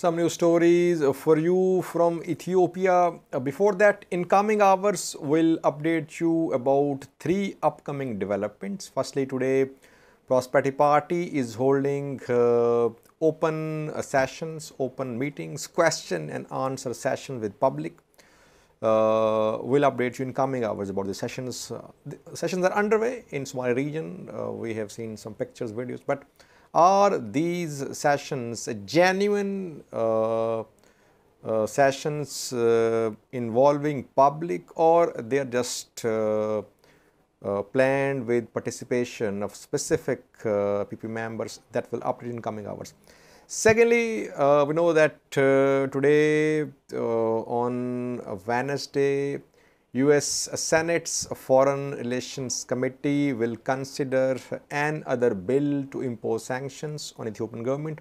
Some news stories for you from Ethiopia. Before that, in coming hours, we'll update you about three upcoming developments. Firstly, today, Prosperity Party is holding open sessions, open meetings, question and answer session with public. We'll update you in coming hours about the sessions. The sessions are underway in Somali region. We have seen some pictures, videos, but are these sessions genuine sessions involving public, or they are just planned with participation of specific PP members? That will update in coming hours. Secondly, we know that today on Wednesday, US Senate's Foreign Relations Committee will consider another bill to impose sanctions on Ethiopian government.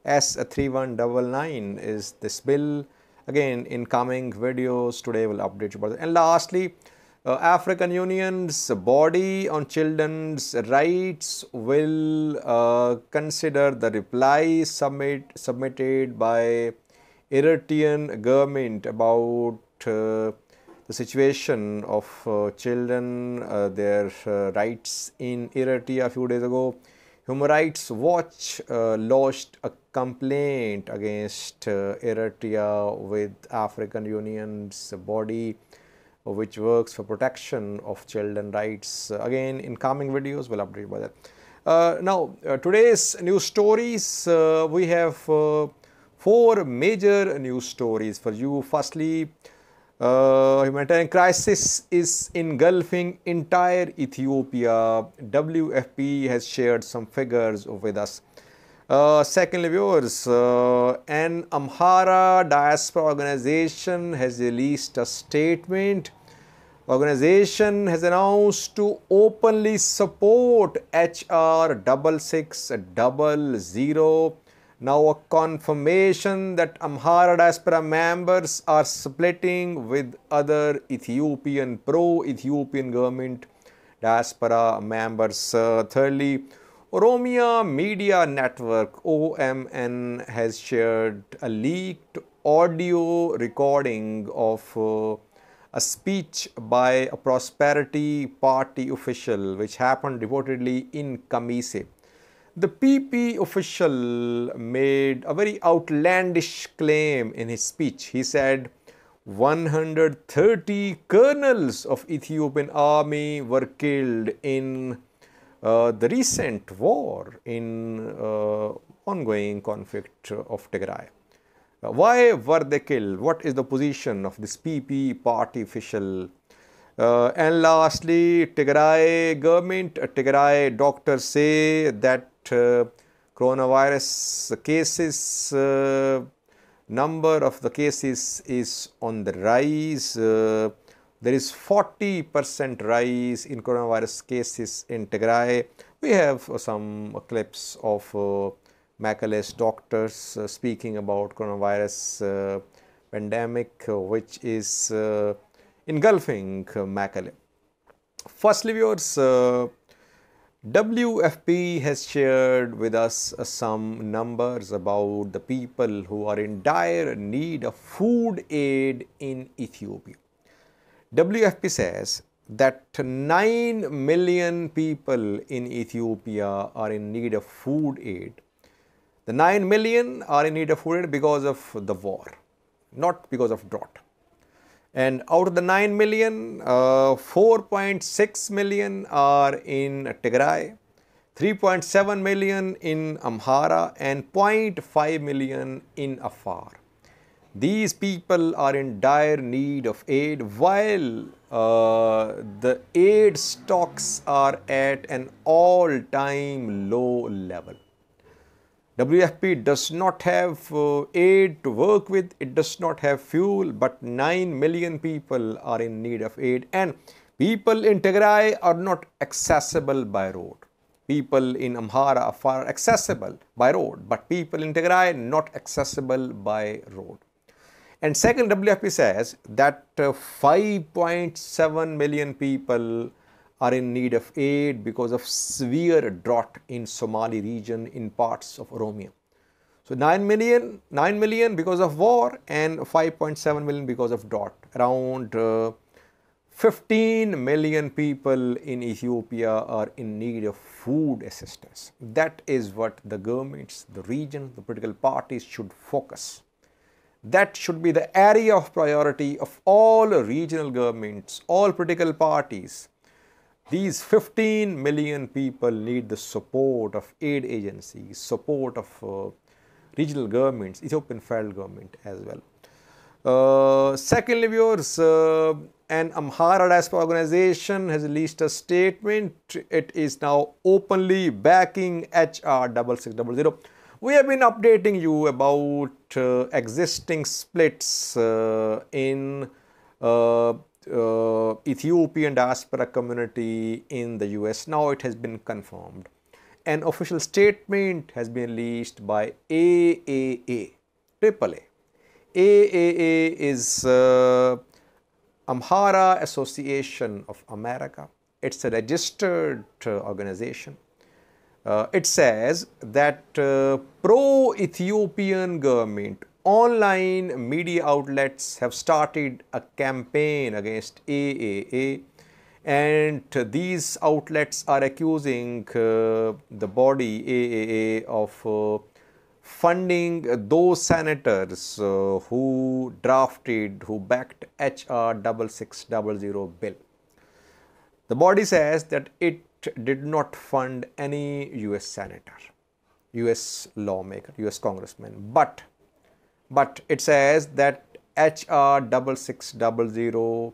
S3199 is this bill. Again, in coming videos today will update you about it. And lastly, African Union's body on children's rights will consider the reply submitted by Eritrean government about the situation of children, their rights in Eritrea. A few days ago, Human Rights Watch lodged a complaint against Eritrea with African Union's body which works for protection of children rights. Again, in coming videos, we'll update about that. Now, today's news stories, we have four major news stories for you. Firstly, humanitarian crisis is engulfing entire Ethiopia. WFP has shared some figures with us. Secondly, viewers, an Amhara diaspora organization has released a statement. Organization has announced to openly support HR 6600. Now a confirmation that Amhara diaspora members are splitting with other Ethiopian, pro-Ethiopian government diaspora members. Thirdly, Oromia Media Network, OMN, has shared a leaked audio recording of a speech by a Prosperity Party official which happened reportedly in Kamise. The PP official made a very outlandish claim in his speech. He said 130 colonels of Ethiopian army were killed in the recent war in ongoing conflict of Tigray. Why were they killed? What is the position of this PP party official? And lastly, Tigray government, Tigray doctors say that coronavirus cases, number of the cases is on the rise. There is 40% rise in coronavirus cases in Tigray. We have some clips of Mekelle's doctors speaking about coronavirus pandemic, which is engulfing Mekelle. Firstly, viewers, WFP has shared with us some numbers about the people who are in dire need of food aid in Ethiopia. WFP says that 9 million people in Ethiopia are in need of food aid. The 9 million are in need of food aid because of the war, not because of drought. And out of the 9 million, 4.6 million are in Tigray, 3.7 million in Amhara, and 0.5 million in Afar. These people are in dire need of aid, while the aid stocks are at an all-time low level. WFP does not have aid to work with, it does not have fuel, but 9 million people are in need of aid, and people in Tigray are not accessible by road. People in Amhara are accessible by road, but people in Tigray not accessible by road. And second, WFP says that 5.7 million people are in need of aid because of severe drought in Somali region in parts of Oromia. So 9 million because of war and 5.7 million because of drought. Around 15 million people in Ethiopia are in need of food assistance. That is what the governments, the region, the political parties should focus. That should be the area of priority of all regional governments, all political parties. These 15 million people need the support of aid agencies, support of regional governments, Ethiopian federal government as well. Secondly, viewers, an Amhara diaspora organization has released a statement. It is now openly backing HR 6600. We have been updating you about existing splits in Ethiopian diaspora community in the US. Now it has been confirmed. An official statement has been released by AAA, AAA. AAA is Amhara Association of America. It's a registered organization. It says that pro-Ethiopian government online media outlets have started a campaign against AAA, and these outlets are accusing the body AAA of funding those senators who backed HR 6600 bill. The body says that it did not fund any US senator, US lawmaker, US congressman, but it says that HR 6600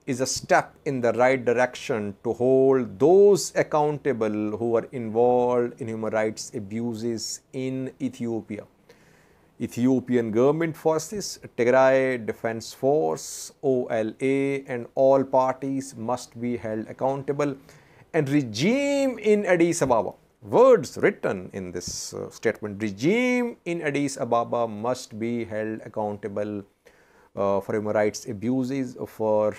is a step in the right direction to hold those accountable who are involved in human rights abuses in Ethiopia. Ethiopian government forces, Tigray Defense Force, OLA, and all parties must be held accountable, and regime in Addis Ababa, words written in this statement, regime in Addis Ababa must be held accountable for human rights abuses, for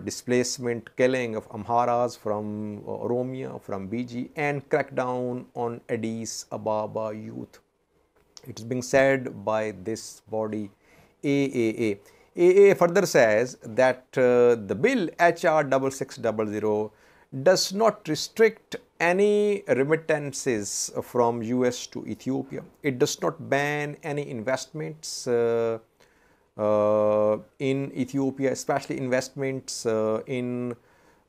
displacement, killing of Amharas from Oromia, from BG, and crackdown on Addis Ababa youth. It is being said by this body AAA. AA further says that the bill HR 6600 does not restrict any remittances from US to Ethiopia. It does not ban any investments in Ethiopia, especially investments in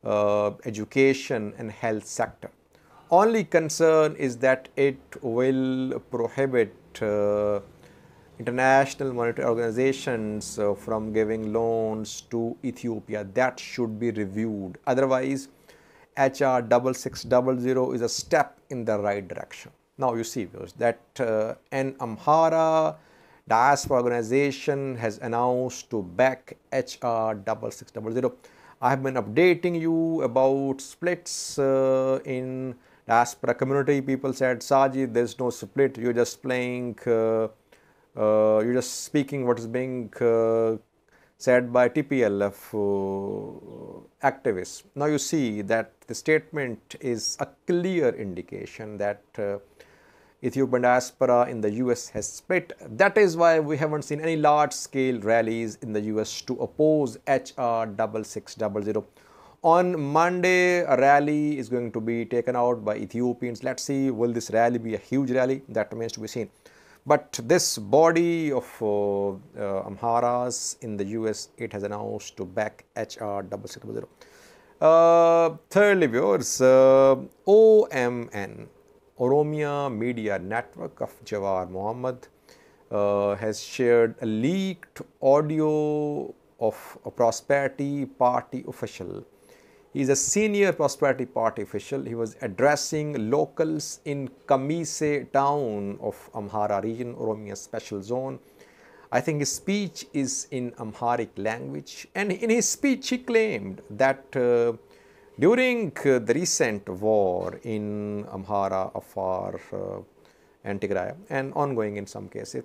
education and health sector. Only concern is that it will prohibit international monetary organizations from giving loans to Ethiopia. That should be reviewed. Otherwise, HR 6600 is a step in the right direction. Now you see that an Amhara diaspora organization has announced to back HR 6600. I have been updating you about splits in diaspora community. People said, Sajid, there's no split, you're just playing, you're just speaking what is being said by TPLF activists. Now you see that the statement is a clear indication that Ethiopian diaspora in the US has split. That is why we haven't seen any large-scale rallies in the US to oppose HR 6600. On Monday, a rally is going to be taken out by Ethiopians. Let's see, will this rally be a huge rally? That remains to be seen. But this body of Amharas in the US, it has announced to back HR 6600. Thirdly, viewers, OMN, Oromia Media Network of Jawar Mohammed, has shared a leaked audio of a Prosperity Party official. He is a senior Prosperity Party official. He was addressing locals in Kamise town of Amhara region, Oromia Special Zone. I think his speech is in Amharic language, and in his speech he claimed that during the recent war in Amhara, Afar, and Tigray, and ongoing in some cases,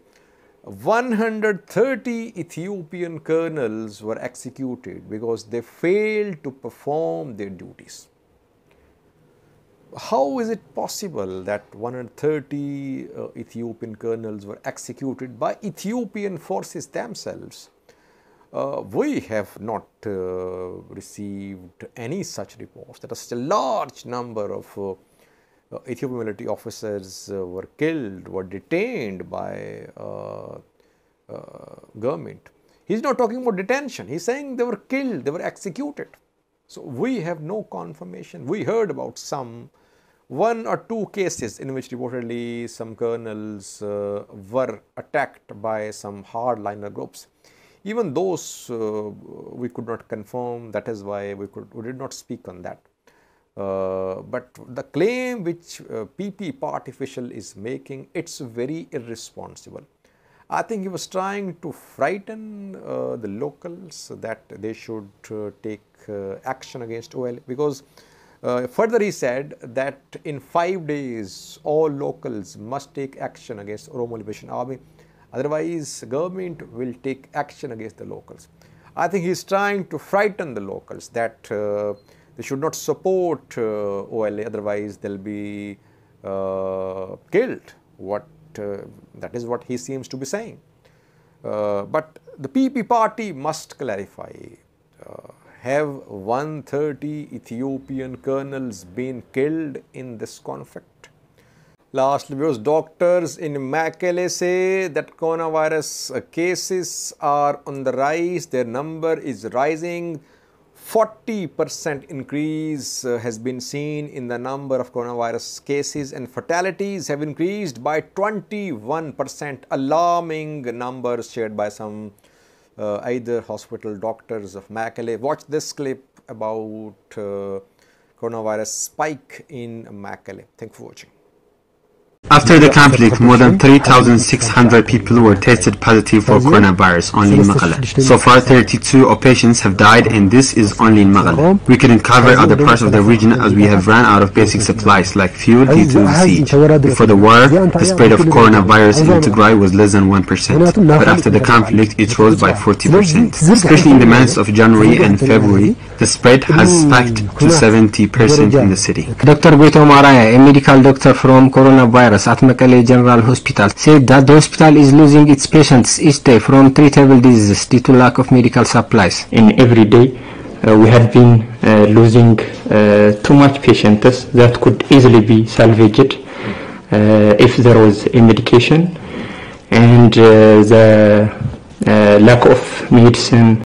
130 Ethiopian colonels were executed because they failed to perform their duties. How is it possible that 130 Ethiopian colonels were executed by Ethiopian forces themselves? We have not received any such reports that such a large number of Ethiopian military officers were killed, were detained by government. He's not talking about detention. He's saying they were killed, they were executed. So we have no confirmation. We heard about one or two cases in which reportedly some colonels were attacked by some hardliner groups. Even those we could not confirm. That is why we did not speak on that. But the claim which PP party official is making, it's very irresponsible. I think he was trying to frighten the locals that they should take action against OL, because further he said that in 5 days all locals must take action against Oromo Liberation Army, otherwise government will take action against the locals. I think he is trying to frighten the locals that they should not support OLA, otherwise they will be killed. That is what he seems to be saying. But the PP party must clarify, have 130 Ethiopian colonels been killed in this conflict? Lastly, because doctors in Mekelle say that coronavirus cases are on the rise, their number is rising. 40% increase has been seen in the number of coronavirus cases, and fatalities have increased by 21%, alarming numbers shared by some either hospital doctors of Mekelle. Watch this clip about coronavirus spike in Mekelle. Thank you for watching. After the conflict, more than 3,600 people were tested positive for coronavirus only in Mekelle. So far, 32 patients have died, and this is only in Mekelle. We couldn't cover other parts of the region as we have run out of basic supplies like fuel due to the siege. Before the war, the spread of coronavirus in Tigray was less than 1%, but after the conflict, it rose by 40%. Especially in the months of January and February, the spread has spiked to 70% in the city. Dr. Amhara, a medical doctor from coronavirus at Mekelle General Hospital, said that the hospital is losing its patients each day from treatable diseases due to lack of medical supplies. In every day, we have been losing too much patients that could easily be salvaged if there was a medication, and the lack of medicine